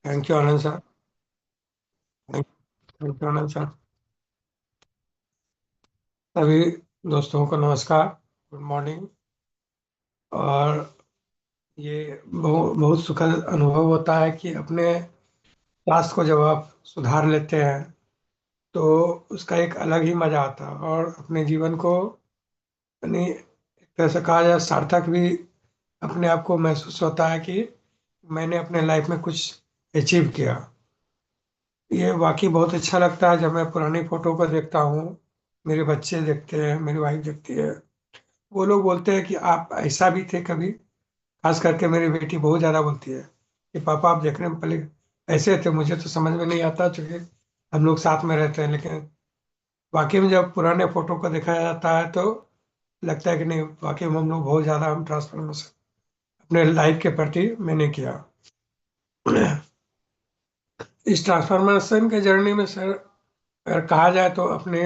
Thank you Anand sir. Thank you Anand sir. सभी दोस्तों को नमस्कार, गुड मॉर्निंग। और ये बहुत सुखद अनुभव होता है कि अपने स्वास्थ्य को जब आप सुधार लेते हैं तो उसका एक अलग ही मजा आता है, और अपने जीवन को यानी एक तरह से कहा जाए सार्थक भी अपने आप को महसूस होता है कि मैंने अपने लाइफ में कुछ अचीव किया। ये वाकई बहुत अच्छा लगता है जब मैं पुरानी फोटो को देखता हूँ, मेरे बच्चे देखते हैं, मेरी वाइफ देखती है। वो लोग बोलते हैं कि आप ऐसा भी थे कभी। खास करके मेरी बेटी बहुत ज्यादा बोलती है कि पापा आप देखने में पहले ऐसे थे, मुझे तो समझ में नहीं आता क्योंकि हम लोग साथ में रहते हैं। लेकिन वाकई में जब पुराने फोटो को देखा जाता है तो लगता है कि नहीं, वाकई में हम लोग बहुत ज्यादा हम ट्रांसफॉर्मेशन अपने लाइफ के प्रति मैंने किया। इस ट्रांसफॉर्मेशन के जर्नी में सर, अगर कहा जाए तो अपने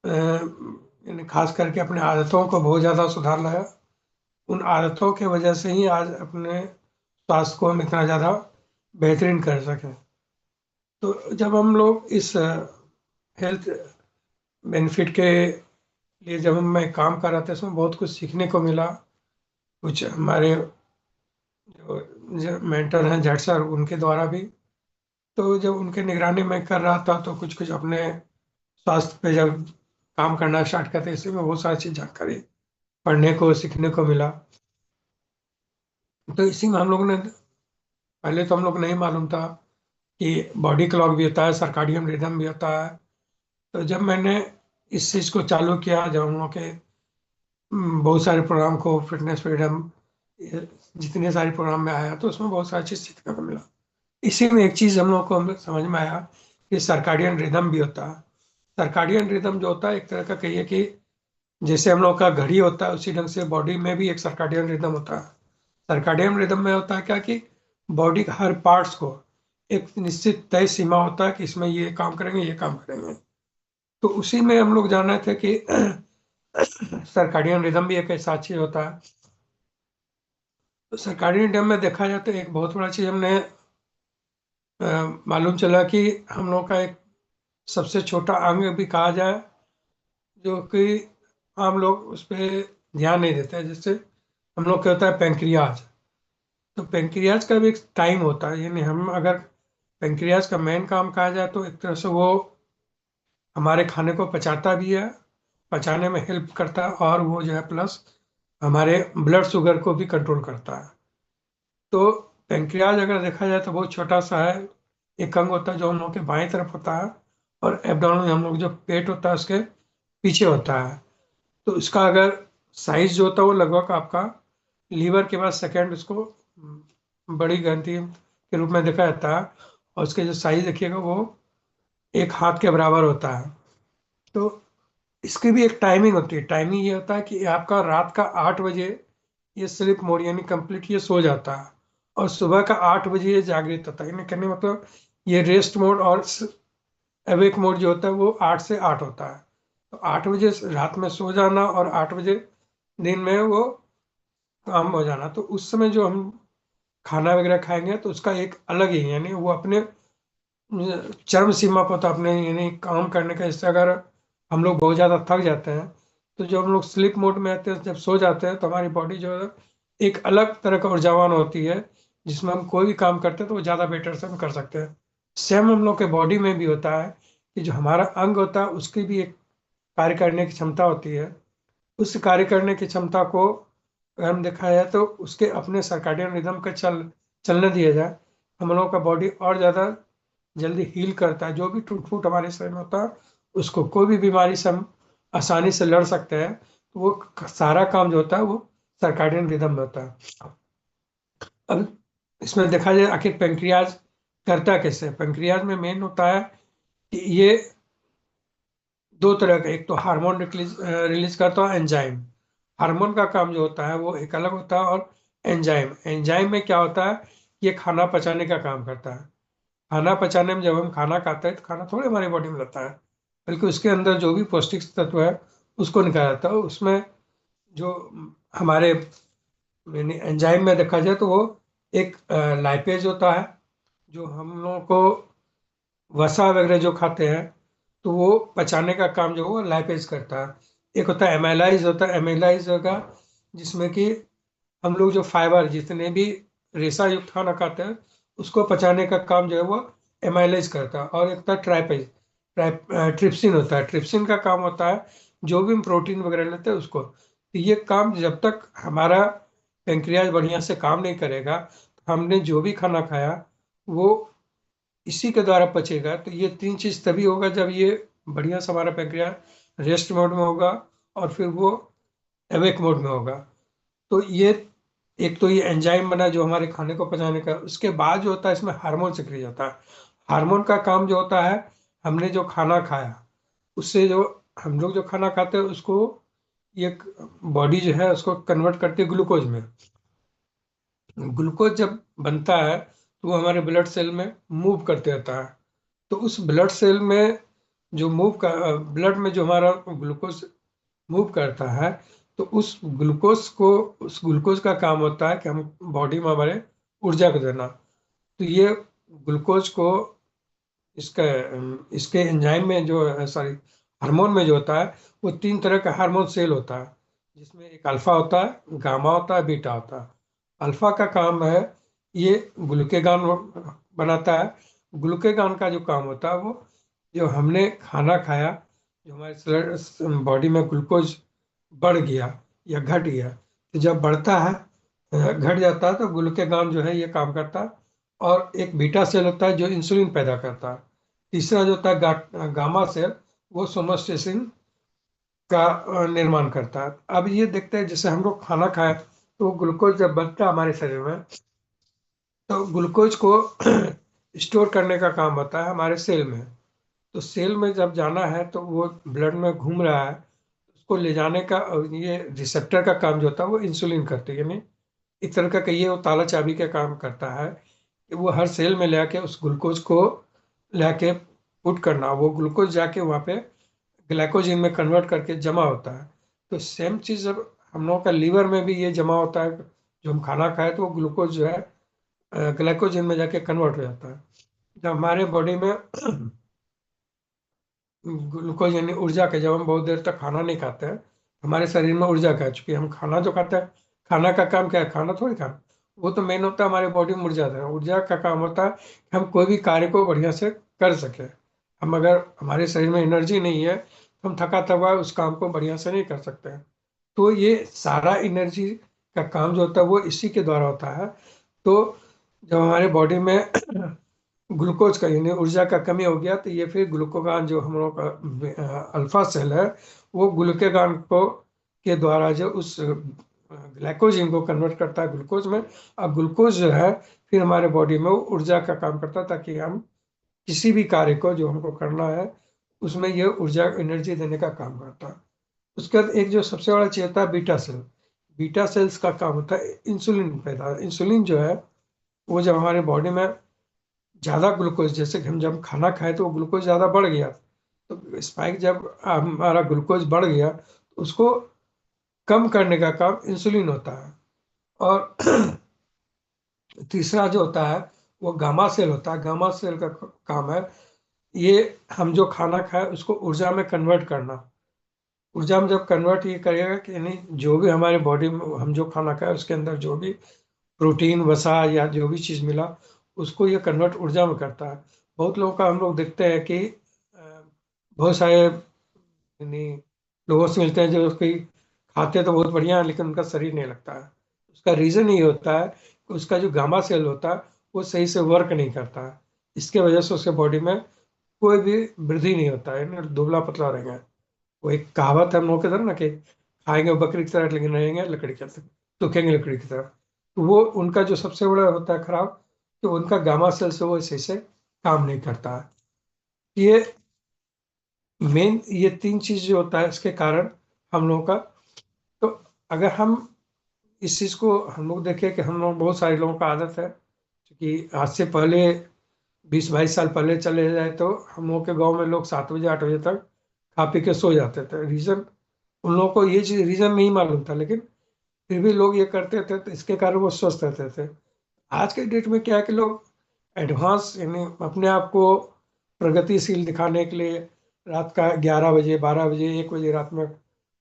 यानी खास करके अपने आदतों को बहुत ज्यादा सुधार लाया। उन आदतों के वजह से ही आज अपने स्वास्थ्य को हम इतना ज़्यादा बेहतरीन कर सकें। तो जब हम लोग इस हेल्थ बेनिफिट के लिए जब मैं काम कर रहा था, इसमें बहुत कुछ सीखने को मिला। कुछ हमारे जो मेंटर हैं जट सर, उनके द्वारा भी। तो जब उनके निगरानी में कर रहा था तो कुछ कुछ अपने स्वास्थ्य पे जब काम करना स्टार्ट करते, इसी में बहुत सारी चीज जानकारी पढ़ने को सीखने को मिला। तो इसी में हम लोग ने, पहले तो हम लोग नहीं मालूम था कि बॉडी क्लॉक भी होता है, सर्काडियन रिदम भी होता है। तो जब मैंने इस चीज़ को चालू किया, जब हम लोग के बहुत सारे प्रोग्राम को फिटनेस फ्रीडम जितने सारे प्रोग्राम में आया तो उसमें बहुत सारी चीज़ सीखने को मिला। इसी में एक चीज़ हम लोग को समझ में आया कि सर्काडियन रिदम भी होता है। सर्काडियन रिदम जो होता है, एक तरह का कहिए कि जैसे हम लोग का घड़ी होता है उसी ढंग से बॉडी में भी एक सर्काडियन रिदम होता है। सर्काडियन रिदम में होता है क्या कि बॉडी के हर पार्ट्स को एक निश्चित तय सीमा होता है कि इसमें ये काम करेंगे, ये काम करेंगे। तो उसी में हम लोग जान रहे थे कि सर्काडियन रिदम भी एक ऐसा चीज होता है। तो सर्काडियन रिदम में देखा जाए तो एक बहुत बड़ा चीज हमने अ, मालूम चला कि हम लोग का एक सबसे छोटा अंग भी कहा जाए, जो कि आम लोग उस पर ध्यान नहीं देते हैं। जैसे हम लोग क्या होता है पेंक्रियाज। तो पेंक्रियाज का भी एक टाइम होता है, यानी हम अगर पेंक्रियाज का मेन काम कहा जाए तो एक तरह से वो हमारे खाने को पचाता भी है, पचाने में हेल्प करता है, और वो जो है प्लस हमारे ब्लड शुगर को भी कंट्रोल करता है। तो पेंक्रियाज अगर देखा जाए तो बहुत छोटा सा है, एक अंग होता है जो हम लोग के बाएं तरफ होता है, और एब्डोमेन में हम लोग जो पेट होता है उसके पीछे होता है। तो इसका अगर साइज जो होता है वो लगभग आपका लीवर के बाद सेकंड उसको बड़ी ग्रंथि के रूप में देखा जाता है। और उसके जो साइज देखिएगा वो एक हाथ के बराबर होता है। तो इसकी भी एक टाइमिंग होती है। टाइमिंग ये होता है कि आपका रात का 8 बजे ये स्लीप मोड यानी कंप्लीट ये सो जाता है, और सुबह का 8 बजे ये जागृत होता है। यानी कहने का मतलब ये रेस्ट मोड और अवेक मोड जो होता है वो 8 से 8 होता है। तो 8 बजे रात में सो जाना और 8 बजे दिन में वो काम हो जाना, तो उस समय जो हम खाना वगैरह खाएंगे तो उसका एक अलग ही, यानी वो अपने चरम सीमा पर होता है अपने यानी काम करने का। इससे अगर हम लोग बहुत ज़्यादा थक जाते हैं तो जब हम लोग स्लीप मोड में आते हैं, जब सो जाते हैं, तो हमारी बॉडी जो है एक अलग तरह का ऊर्जावान होती है, जिसमें हम कोई भी काम करते हैं तो वो ज़्यादा बेटर से हम कर सकते हैं। सेम हम लोग के बॉडी में भी होता है कि जो हमारा अंग होता है उसकी भी एक कार्य करने की क्षमता होती है। उस कार्य करने की क्षमता को अगर हम देखा जाए तो उसके अपने सर्काडियन रिदम का चलने दिया जाए, हम लोगों का बॉडी और ज़्यादा जल्दी हील करता है। जो भी टूट फूट हमारे शरीर में होता है उसको कोई भी बीमारी से हम आसानी से लड़ सकते हैं। तो वो सारा काम जो होता है वो सर्काडियन रिदम में होता है। अब इसमें देखा जाए आखिर पेंक्रियाज करता कैसे। पेंक्रियाज में मेन होता है कि ये दो तरह का, एक तो हार्मोन रिलीज रिलीज करता है, एंजाइम। हार्मोन का काम जो होता है वो एक अलग होता है, और एंजाइम एंजाइम में क्या होता है, ये खाना पचाने का काम करता है। खाना पचाने में जब हम खाना खाते हैं तो खाना थोड़ी हमारी बॉडी में रहता है, बल्कि उसके अंदर जो भी पौष्टिक तत्व है उसको निकाला जाता है। उसमें जो हमारे यानी एंजाइम में देखा जाए तो वो एक लाइपेज होता है, जो हम लोगों को वसा वगैरह जो खाते हैं, तो वो पचाने का काम जो है वो लाइपेज करता है। एक होता है एमाइलाइज, होता है एमाइलाइज होगा जिसमें कि हम लोग जो फाइबर जितने भी रेशा युक्त खाना खाते हैं उसको पचाने का काम जो है वो एमाइलेज करता है। और एक होता है ट्राइपेज, ट्रिप्सिन होता है। ट्रिप्सिन का काम होता है जो भी हम प्रोटीन वगैरह लेते हैं उसको। तो ये काम जब तक हमारा पेंक्रियाज बढ़िया से काम नहीं करेगा, तो हमने जो भी खाना खाया वो इसी के द्वारा पचेगा। तो ये तीन चीज तभी होगा जब ये बढ़िया से हमारा पेंक्रियाज रेस्ट मोड में होगा और फिर वो एवेक मोड में होगा। तो ये एक तो ये एंजाइम बना जो हमारे खाने को पचाने का। उसके बाद जो होता है इसमें हार्मोन सिक्रिय होता है। हार्मोन का काम जो होता है, हमने जो खाना खाया उससे जो हम लोग जो खाना खाते हैं उसको ये बॉडी जो है उसको कन्वर्ट करती है ग्लूकोज में। ग्लूकोज जब बनता है तो वो हमारे ब्लड सेल में मूव करते रहता है। तो उस ब्लड सेल में जो मूव कर ब्लड में जो हमारा ग्लूकोज मूव करता है, तो उस ग्लूकोज का काम होता है कि हम बॉडी में हमारे ऊर्जा को देना। तो ये ग्लूकोज को इसका इसके एंजाइम में जो सॉरी हार्मोन में जो होता है वो तीन तरह का हार्मोन सेल होता है, जिसमें एक अल्फा होता है, गामा होता है, बीटा होता है। अल्फा का काम है ये ग्लूकेगान बनाता है। ग्लूकेगान का जो काम होता है वो जो हमने खाना खाया, जो हमारे बॉडी में ग्लूकोज बढ़ गया या घट गया, तो जब बढ़ता है घट जाता है तो ग्लूकेगान जो है ये काम करता है। और एक बीटा सेल होता है जो इंसुलिन पैदा करता है। तीसरा जो होता है गामा सेल, वो सोमास्टेसिन का निर्माण करता है। अब ये देखते हैं जैसे हम लोग खाना खाए तो ग्लूकोज जब बनता है हमारे शरीर में, तो ग्लूकोज को स्टोर करने का काम होता है हमारे सेल में। तो सेल में जब जाना है तो वो ब्लड में घूम रहा है, उसको ले जाने का और ये रिसेप्टर का काम जो होता है वो इंसुलिन करते हैं। यानी एक तरह का कहिए वो ताला चाबी का काम करता है कि वो हर सेल में लेके उस ग्लूकोज को लेके पुट करना, वो ग्लूकोज जाके वहाँ पे ग्लाइकोजन में कन्वर्ट करके जमा होता है। तो सेम चीज़ जब हम लोगों का लीवर में भी ये जमा होता है, जो हम खाना खाए तो वो ग्लूकोज जो है ग्लाइकोजन में जाके कन्वर्ट हो जाता है। जब हमारे बॉडी में ग्लूकोज यानी ऊर्जा के, जब हम बहुत देर तक खाना नहीं खाते हैं, हमारे शरीर में ऊर्जा का है। चूंकि हम खाना जो खाते हैं, खाना का काम क्या है, खाना थोड़ी खाना, वो तो मेन होता है हमारे बॉडी में ऊर्जा देना। ऊर्जा का काम होता है कि हम कोई भी कार्य को बढ़िया से कर सके। हम अगर हमारे शरीर में एनर्जी नहीं है तो हम थका थका उस काम को बढ़िया से नहीं कर सकते हैं। तो ये सारा एनर्जी का काम जो होता है वो इसी के द्वारा होता है। तो जब हमारे बॉडी में ग्लूकोज का यानी ऊर्जा का कमी हो गया, तो ये फिर ग्लूकोगान जो हम लोग का अल्फा सेल है, वो ग्लूकेगान को के द्वारा जो उस ग्लाइकोजन को कन्वर्ट करता है ग्लूकोज में। अब ग्लूकोज जो है फिर हमारे बॉडी में वो ऊर्जा का काम करता है, ताकि हम किसी भी कार्य को जो हमको करना है उसमें ये ऊर्जा एनर्जी देने का काम करता है। उसके बाद एक जो सबसे बड़ा चीज होता है बीटा सेल। बीटा सेल्स का काम होता है इंसुलिन पैदा। इंसुलिन जो है वो जब हमारे बॉडी में ज़्यादा ग्लूकोज, जैसे कि हम जब खाना खाए तो वो ग्लूकोज ज़्यादा बढ़ गया, तो स्पाइक जब हमारा ग्लूकोज बढ़ गया तो उसको कम करने का काम इंसुलिन होता है। और तीसरा जो होता है वो गामा सेल होता है। गामा सेल का काम है ये हम जो खाना खाए उसको ऊर्जा में कन्वर्ट करना। ऊर्जा में जब कन्वर्ट ये करेगा कि यानी जो भी हमारे बॉडी में हम जो खाना खाए उसके अंदर जो भी प्रोटीन वसा या जो भी चीज़ मिला उसको ये कन्वर्ट ऊर्जा में करता है। बहुत लोगों का हम लोग देखते हैं कि बहुत सारे यानी लोगों से मिलते हैं जो उसकी खाते तो बहुत बढ़िया है लेकिन उनका शरीर नहीं लगता है। उसका रीज़न ये होता है कि उसका जो गामा सेल होता है वो सही से वर्क नहीं करता है। इसके वजह से उसके बॉडी में कोई भी वृद्धि नहीं होता है, यानी दुबला पतला रहेगा। वो एक कहावत है हम लोग की तरह ना कि खाएंगे बकरी की तरह लेकिन रहेंगे लकड़ी की तरह, सूखेंगे लकड़ी की तरह। तो वो उनका जो सबसे बड़ा होता है खराब, तो उनका गामा सेल से वो सही से काम नहीं करता है। ये मेन ये तीन चीज जो होता है इसके कारण हम लोगों का। तो अगर हम इस चीज को हम लोग देखें कि हम लोग बहुत सारे लोगों का आदत है, क्योंकि आज से पहले 20-22 साल पहले चले जाए तो हम लोग के गांव में लोग 7 बजे 8 बजे तक खा पी के सो जाते थे। रीजन उन लोगों को ये चीज रीजन नहीं मालूम था, लेकिन फिर भी लोग ये करते थे तो इसके कारण वो स्वस्थ रहते थे। आज के डेट में क्या है कि लोग एडवांस यानी अपने आप को प्रगतिशील दिखाने के लिए रात का 11 बजे, 12 बजे, 1 बजे रात में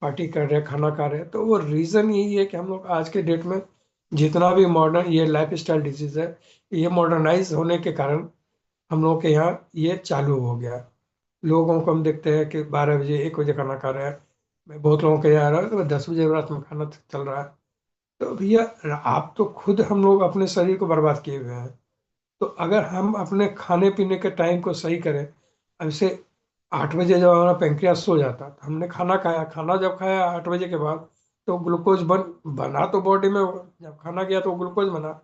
पार्टी कर रहे हैं, खाना खा रहे हैं। तो वो रीज़न यही है कि हम लोग आज के डेट में जितना भी मॉडर्न ये लाइफ स्टाइल डिजीज है, ये मॉडर्नाइज होने के कारण हम लोग के यहाँ ये चालू हो गया। लोगों को हम देखते हैं कि 12 बजे, 1 बजे खाना खा रहे हैं। मैं बहुत लोगों के यहाँ रहा हूं, तो 10 बजे रात में खाना चल रहा है। तो भैया, आप तो खुद हम लोग अपने शरीर को बर्बाद किए हुए हैं। तो अगर हम अपने खाने पीने के टाइम को सही करें, अब से 8 बजे जब हमारा पेंक्रियास सो जाता, तो हमने खाना खाया, खाना जब खाया 8 बजे के बाद, तो ग्लूकोज बना तो बॉडी में, जब खाना गया तो ग्लूकोज बना।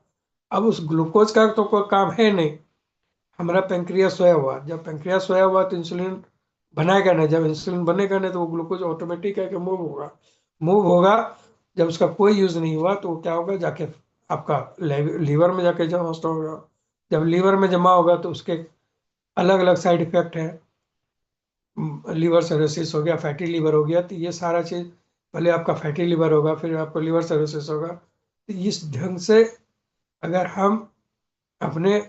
अब उस ग्लूकोज का तो कोई काम है नहीं। हमारा पेंक्रियास सोया हुआ, जब पेंक्रियास सोया हुआ तो इंसुलिन बनाएगा नहीं, जब इंसुलिन बनेगा नहीं तो वो ग्लूकोज ऑटोमेटिक है कि मूव होगा। जब उसका कोई यूज नहीं हुआ तो वो क्या होगा, जाके आपका लीवर में जाके जमा होगा। जब लीवर में जमा होगा तो उसके अलग अलग साइड इफेक्ट हैं। लीवर सर्रोसिस हो गया, फैटी लीवर हो गया। तो ये सारा चीज, पहले आपका फैटी लीवर होगा, फिर आपको लीवर सर्रोसिस होगा। तो इस ढंग से अगर हम अपने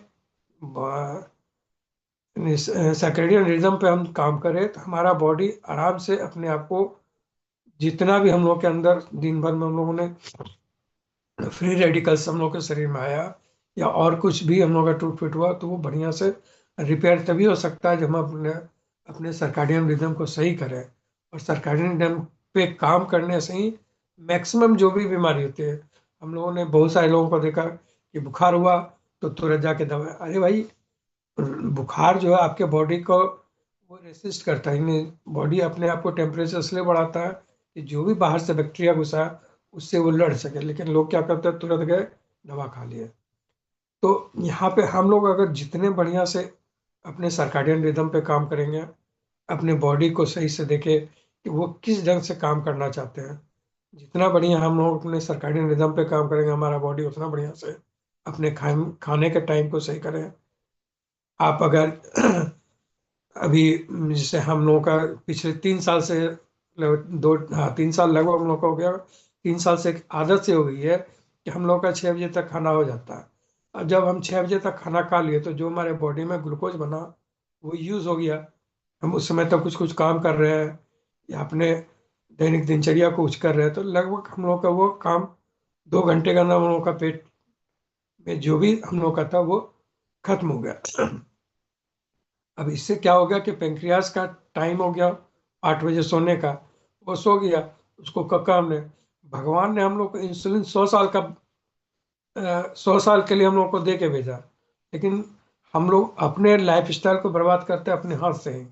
सर्केडियन रिदम पे हम काम करें, तो हमारा बॉडी आराम से अपने आप को, जितना भी हम लोग के अंदर दिन भर में हम लोगों ने फ्री रेडिकल्स हम लोग के शरीर में आया, या और कुछ भी हम लोग का टूट फूट हुआ, तो वो बढ़िया से रिपेयर तभी हो सकता है जब हम अपने अपने सर्काडियन रिदम को सही करें। और सर्काडियन रिदम पे काम करने से ही मैक्सिमम जो भी बीमारी होती है, हम लोगों ने बहुत सारे लोगों को देखा कि बुखार हुआ तो तुरंत जाके दवा। अरे भाई, बुखार जो है आपके बॉडी को वो रेसिस्ट करता है, यानी बॉडी अपने आप को टेम्परेचर इसलिए बढ़ाता है कि जो भी बाहर से बैक्टीरिया घुसा है उससे वो लड़ सके। लेकिन लोग क्या करते हैं, तुरंत गए दवा खा लिए। तो यहाँ पे हम लोग अगर जितने बढ़िया से अपने सर्काडियन रिदम पे काम करेंगे, अपने बॉडी को सही से देखे कि वो किस ढंग से काम करना चाहते हैं, जितना बढ़िया हम लोग अपने सर्काडियन रिदम पे काम करेंगे, हमारा बॉडी उतना बढ़िया से अपने खाने के टाइम को सही करें। आप अगर अभी, जैसे हम लोगों का पिछले 3 साल से, दो, हाँ, 3 साल लगभग हम लोग का हो गया। 3 साल से एक आदत से हो गई है कि हम लोग का 6 बजे तक खाना हो जाता है। अब जब हम 6 बजे तक खाना खा लिए, तो जो हमारे बॉडी में ग्लूकोज बना वो यूज हो गया। हम उस समय तक कुछ कुछ काम कर रहे हैं या अपने दैनिक दिनचर्या को कुछ कर रहे हैं, तो लगभग हम लोग का वो काम 2 घंटे के अंदर हम लोग का पेट में जो भी हम लोग का था वो खत्म हो गया। अब इससे क्या हो गया कि पेंक्रियास का टाइम हो गया 8 बजे सोने का, वो सो गया। उसको कक्का हमने, भगवान ने हम लोग को इंसुलिन 100 साल का, 100 साल के लिए हम लोग को दे के भेजा। लेकिन हम लोग अपने लाइफ स्टाइल को बर्बाद करते हैं अपने हाथ से ही।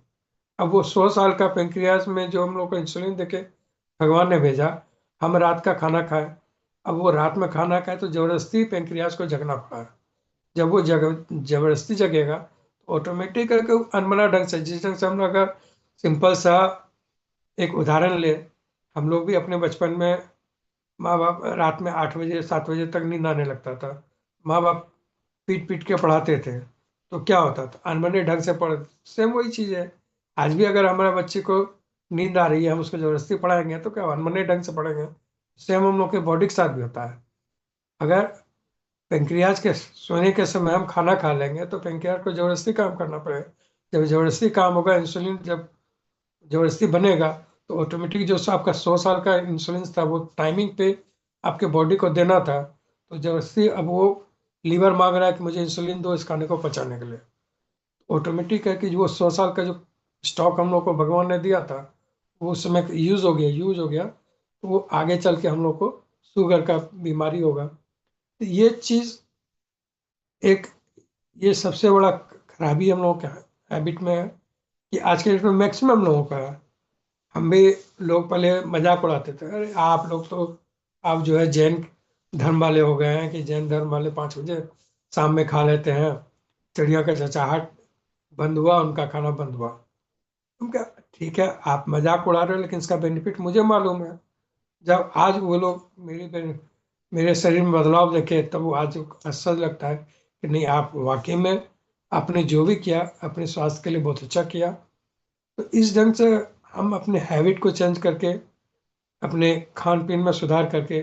अब वो 100 साल का पेंक्रियास में जो हम लोग को इंसुलिन देके भगवान ने भेजा, हम रात का खाना खाए। अब वो रात में खाना खाए तो जबरदस्ती पेंक्रियास को जगना पड़ा। जब वो जबरदस्ती जगेगा तो ऑटोमेटिक करके अनमना ढंग से, जिस ढंग से हम लोग अगर सिंपल सा एक उदाहरण ले, हम लोग भी अपने बचपन में, माँ बाप रात में 8 बजे, 7 बजे तक नींद आने लगता था। माँ बाप पीट पीट के पढ़ाते थे, तो क्या होता था, अनमने ढंग से पढ़। सेम वही चीज़ है। आज भी अगर हमारे बच्चे को नींद आ रही है, हम उसको जबरदस्ती पढ़ाएंगे तो क्या अनमने ढंग से पढ़ेंगे। सेम हम लोग के बॉडी के साथ भी होता है। अगर पेंक्रियाज के सोने के समय हम खाना खा लेंगे तो पेंक्रियाज को जबरदस्ती काम करना पड़ेगा। जब जबरदस्ती काम होगा, इंसुलिन जब जबरदस्ती बनेगा, तो ऑटोमेटिक जो आपका 100 साल का इंसुलिन था वो टाइमिंग पे आपके बॉडी को देना था, तो जबरदस्ती अब वो लीवर मांग रहा है कि मुझे इंसुलिन दो इस खाने को पचाने के लिए। ऑटोमेटिक है कि वो 100 साल का जो स्टॉक हम लोग को भगवान ने दिया था, वो उस समय यूज हो गया, तो वो आगे चल के हम लोग को शुगर का बीमारी होगा। तो ये चीज़ एक, ये सबसे बड़ा खराबी हम लोगों का हैबिट में है कि आज के डेट में मैक्सिमम लोगों का है। हम भी, लोग पहले मजाक उड़ाते थे, अरे आप लोग तो, आप जो है जैन धर्म वाले हो गए हैं कि जैन धर्म वाले 5 बजे शाम में खा लेते हैं, चिड़िया का चहचहाट बंद हुआ, उनका खाना बंद हुआ। हम क्या, ठीक है आप मजाक उड़ा रहे हो, लेकिन इसका बेनिफिट मुझे मालूम है। जब आज वो लोग मेरे शरीर में बदलाव देखे, तब वो आज असर लगता है कि नहीं, आप वाकई में आपने जो भी किया अपने स्वास्थ्य के लिए बहुत अच्छा किया। तो इस ढंग से हम अपने हैबिट को चेंज करके, अपने खान पीन में सुधार करके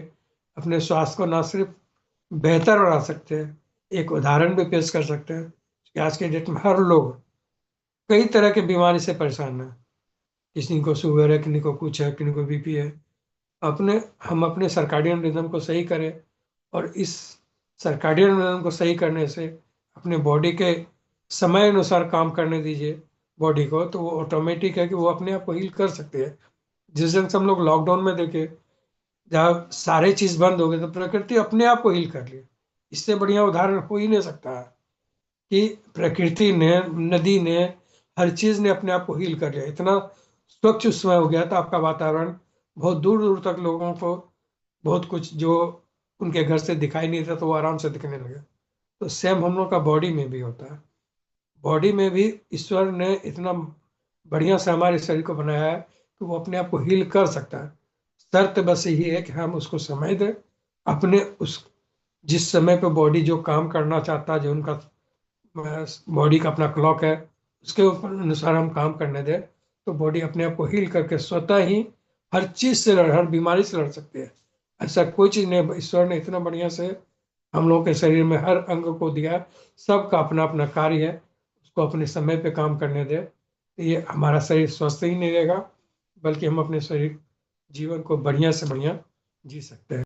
अपने स्वास्थ्य को ना सिर्फ बेहतर बना सकते हैं, एक उदाहरण भी पेश कर सकते हैं कि आज के डेट में हर लोग कई तरह के बीमारी से परेशान है। किसी को शुगर है, किसी को कुछ है, किसी को बीपी है। हम अपने सर्काडियन रिदम को सही करें, और इस सर्काडियन रिदम को सही करने से अपने बॉडी के समय अनुसार काम करने दीजिए बॉडी को, तो वो ऑटोमेटिक है कि वो अपने आप को हील कर सकती है। जिस दिन से हम लोग लॉकडाउन में देखे, जहाँ सारे चीज बंद हो गए, तो प्रकृति अपने आप को हील कर ली। इससे बढ़िया उदाहरण हो ही नहीं सकता है कि प्रकृति ने, नदी ने, हर चीज ने अपने आप को हील कर लिया। इतना स्वच्छ उस समय हो गया था आपका वातावरण, बहुत दूर दूर तक लोगों को बहुत कुछ जो उनके घर से दिखाई नहीं था तो वो आराम से दिखने लगे। तो सेम हम लोग का बॉडी में भी होता है। बॉडी में भी ईश्वर ने इतना बढ़िया से हमारे शरीर को बनाया है कि वो अपने आप को हील कर सकता है। शर्त बस यही है कि हम उसको समय दें। अपने उस जिस समय पे बॉडी जो काम करना चाहता है, जो उनका बॉडी का अपना क्लॉक है, उसके ऊपर अनुसार हम काम करने दें, तो बॉडी अपने आप को हील करके स्वतः ही हर चीज से हर बीमारी से लड़ सकती है। ऐसा कोई चीज नहीं, ईश्वर ने इतना बढ़िया से हम लोग के शरीर में हर अंग को दिया है। सबका अपना अपना कार्य है, उसको अपने समय पे काम करने दे, तो ये हमारा शरीर स्वस्थ ही नहीं रहेगा, बल्कि हम अपने शरीर जीवन को बढ़िया से बढ़िया जी सकते हैं।